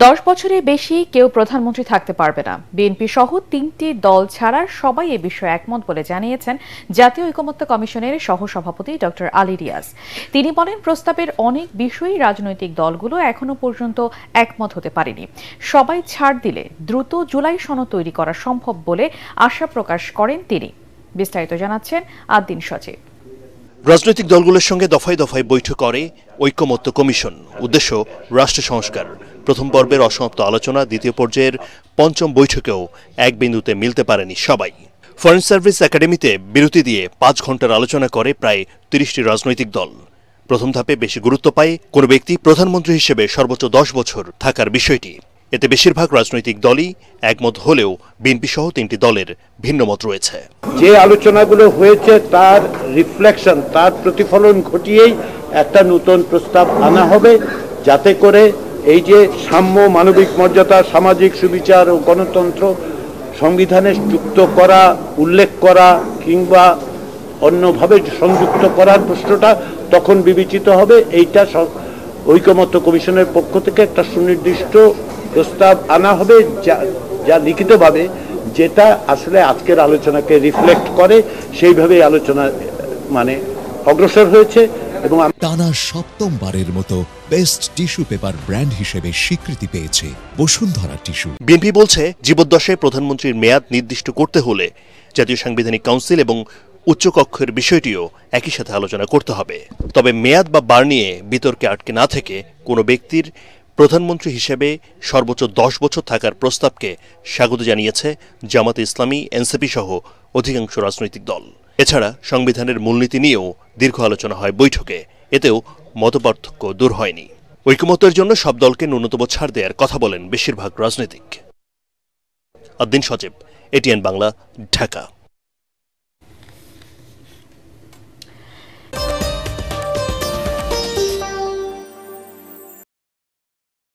10 বছরের বেশি কেউ প্রধানমন্ত্রী থাকতে পারবে না। বিএনপি সহ 3টি দল ছাড়া সবাই এ বিষয়ে একমত বলে জানিয়েছেন জাতীয় ঐকমত্য কমিশনের সহসভাপতি ড. আলী রিয়াজ। তিনি বলেন, প্রস্তাবের অনেক বিষয়ই রাজনৈতিক দলগুলো এখনো পর্যন্ত একমত হতে পারেনি। সবাই ছাড় দিলে দ্রুত জুলাই সনদ তৈরি করা সম্ভব বলে আশা প্রকাশ করেন তিনি। বিস্তারিত জানাচ্ছেন আদ্দিন সজীব। রাজনৈতিক দলগুলোর সঙ্গে দফায় দফায় বৈঠক করে ঐকমত্য কমিশন। উদ্দেশ্য রাষ্ট্র সংস্কার। প্রথম পর্বের অসমাপ্ত আলোচনা দ্বিতীয় পর্যায়ের পঞ্চম বৈঠকেও এক বিন্দুতে মিলতে পারেনি সবাই। ফরেন সার্ভিস একাডেমিতে বিরতি দিয়ে 5 ঘন্টার আলোচনা করে প্রায় 30টি রাজনৈতিক দল। প্রথম ধাপে বেশি গুরুত্ব পায় কোন ব্যক্তি প্রধানমন্ত্রী হিসেবে সর্বোচ্চ 10 বছর থাকার বিষয়টি। এতে বেশিরভাগ রাজনৈতিক দলই একমত হলেও বিএনপি সহ 3টি দলের ভিন্ন মত রয়েছে। যে আলোচনাগুলো হয়েছে তার রিফ্লেকশন, তার প্রতিফলন ঘটিয়েই একটা নতুন প্রস্তাব আনা হবে, যাতে করে এই যে সাম্য, মানবিক মর্যাদা, সামাজিক সুবিচার ও গণতন্ত্র সংবিধানে যুক্ত করা, উল্লেখ করা কিংবা অন্যভাবে সংযুক্ত করার প্রশ্নটা তখন বিবেচিত হবে। এইটা ঐকমত্য কমিশনের পক্ষ থেকে একটা সুনির্দিষ্ট প্রস্তাব আনা হবে, যা লিখিতভাবে, যেটা আসলে আজকের আলোচনাকে রিফ্লেক্ট করে। সেইভাবে আলোচনা অগ্রসর হয়েছে এবং টানা 7মবারের মতো বেস্ট টিস্যু পেপার ব্র্যান্ড হিসেবে স্বীকৃতি পেয়েছে বসুন্ধরা টিস্যু। বিএনপি বলছে, জীবদ্দশায় প্রধানমন্ত্রীর মেয়াদ নির্দিষ্ট করতে হলে জাতীয় সাংবিধানিক কাউন্সিল এবং উচ্চকক্ষের বিষয়টিও একই সাথে আলোচনা করতে হবে। তবে মেয়াদ বা বার নিয়ে বিতর্কে আটকে না থেকে কোনো ব্যক্তির প্রধানমন্ত্রী হিসেবে সর্বোচ্চ 10 বছর থাকার প্রস্তাবকে স্বাগত জানিয়েছে জামাতে ইসলামী, এনসিপি সহ অধিকাংশ রাজনৈতিক দল। এছাড়া সংবিধানের মূলনীতি নিয়েও দীর্ঘ আলোচনা হয় বৈঠকে। এতেও মতপার্থক্য দূর হয়নি। ঐকমত্যের জন্য সব দলকে ন্যূনতম ছাড় দেওয়ার কথা বলেন বেশিরভাগ রাজনীতিক। আদ্দিন সজীব, এটিএন বাংলা, ঢাকা।